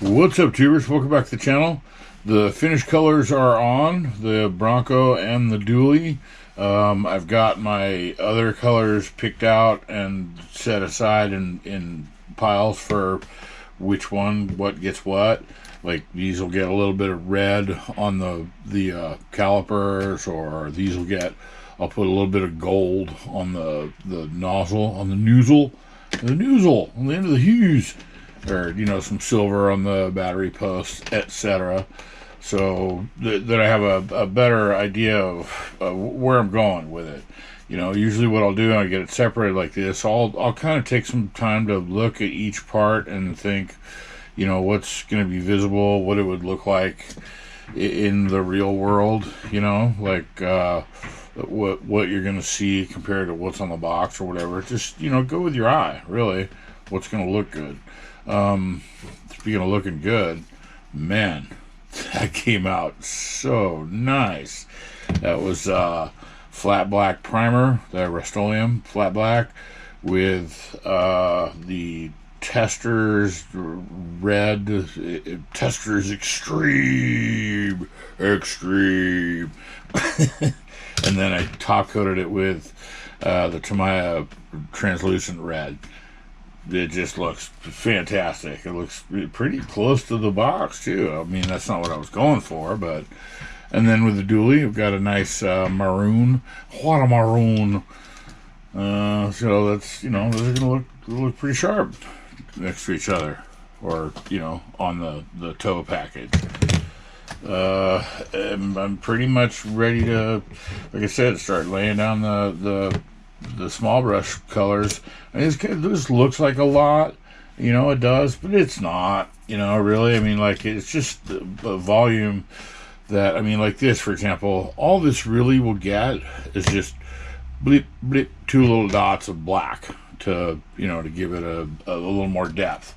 What's up, tubers? Welcome back to the channel. The finished colors are on the Bronco and the Dually. I've got my other colors picked out and set aside in piles for which one, what gets what. Like these will get a little bit of red on the calipers, or these will get. I'll put a little bit of gold on the nozzle, on the nozzle, on the end of the hughes, or some silver on the battery post, etc. So that I have a better idea of where I'm going with it. Usually what I'll do, I get it separated like this. I'll kind of take some time to look at each part and think, what's going to be visible, what it would look like in the real world. Like what you're going to see compared to what's on the box or whatever. Just go with your eye, really. What's going to look good. Speaking of looking good, man, that came out so nice. That was flat black primer, the Rust-Oleum flat black, with the Testors red, Testors extreme, and then I top coated it with the Tamiya translucent red. It just looks fantastic. It looks pretty close to the box too. I mean, that's not what I was going for, but. And then with the Dually, we've got a nice maroon. What a maroon! So that's those are gonna look pretty sharp next to each other, or on the tow package. I'm pretty much ready to, like I said, start laying down the small brush colors. I mean, this looks like a lot, it does, but it's not, really. I mean, like, it's just a volume that, I mean, like this, for example, all this really will get is just bleep, bleep, two little dots of black to give it a little more depth.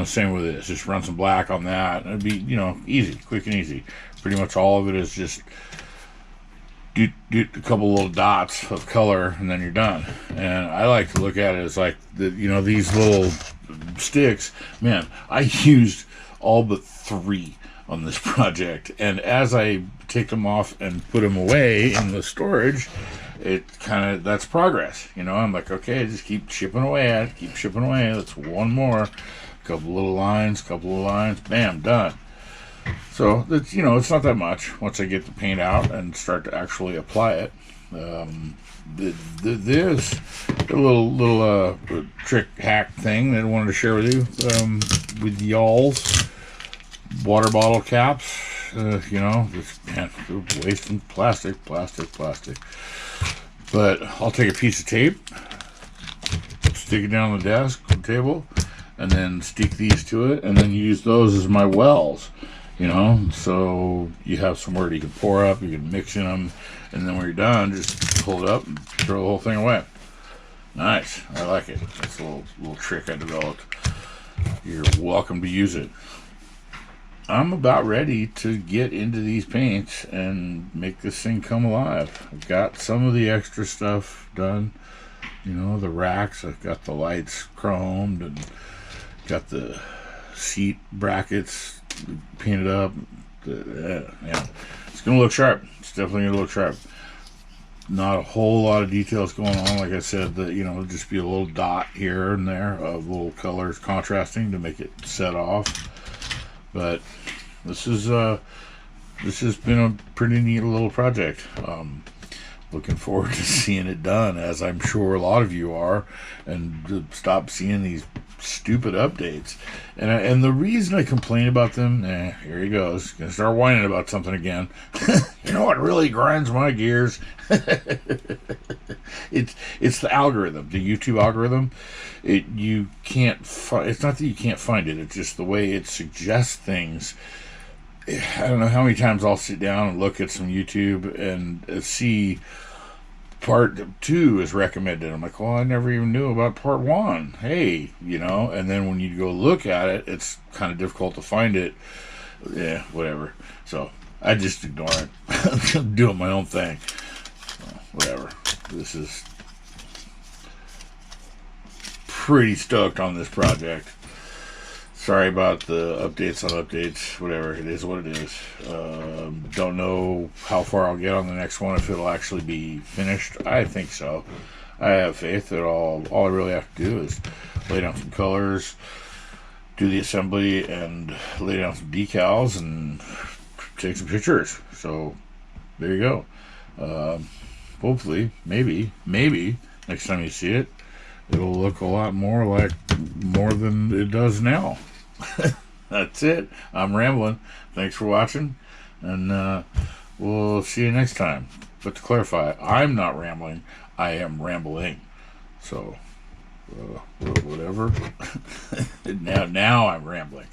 Same with this, just run some black on that, and it'd be, easy, quick and easy. Pretty much all of it is just do a couple little dots of color, and then you're done. And I like to look at it as like these little sticks. Man, I used all but 3 on this project, and as I take them off and put them away in the storage, that's progress. I'm like, okay, just keep chipping away at it, keep chipping away. That's one more, couple little lines, bam, done. So it's it's not that much once I get the paint out and start to actually apply it. There's a little trick hack thing that I wanted to share with you, with y'all's water bottle caps. Just, man, wasting plastic. But I'll take a piece of tape, stick it down on the desk, the table, and then stick these to it, and then use those as my wells. So you have somewhere you can pour up, you can mix in them, and then when you're done, just pull it up and throw the whole thing away. Nice. I like it. That's a little trick I developed. You're welcome to use it. I'm about ready to get into these paints and make this thing come alive. I've got some of the extra stuff done. The racks, I've got the lights chromed, and got the seat brackets painted up. Yeah, it's gonna look sharp. It's definitely gonna look sharp. Not a whole lot of details going on. Like I said, just be a little dot here and there of little colors contrasting to make it set off. But this has been a pretty neat little project. Looking forward to seeing it done, as I'm sure a lot of you are, and to stop seeing these stupid updates. And the reason I complain about them, here he goes, gonna start whining about something again. You know what really grinds my gears? It's the algorithm, the YouTube algorithm. You can't it's not that you can't find it, it's just the way it suggests things. I don't know how many times I'll sit down and look at some YouTube and see part 2 is recommended. I'm like, well, I never even knew about part 1. Hey, and then when you go look at it, it's kind of difficult to find it. Yeah, whatever. So I just ignore it. I'm doing my own thing. Whatever. This is pretty stoked on this project. Sorry about the updates on updates. Whatever, it is what it is. Don't know how far I'll get on the next one, if it'll actually be finished. I think so. I have faith that all I really have to do is lay down some colors, do the assembly, and lay down some decals and take some pictures. So there you go. Hopefully, maybe next time you see it, it'll look a lot more than it does now. That's it. I'm rambling. Thanks for watching, and we'll see you next time. But to clarify, I'm not rambling. I am rambling. So, whatever. Now I'm rambling.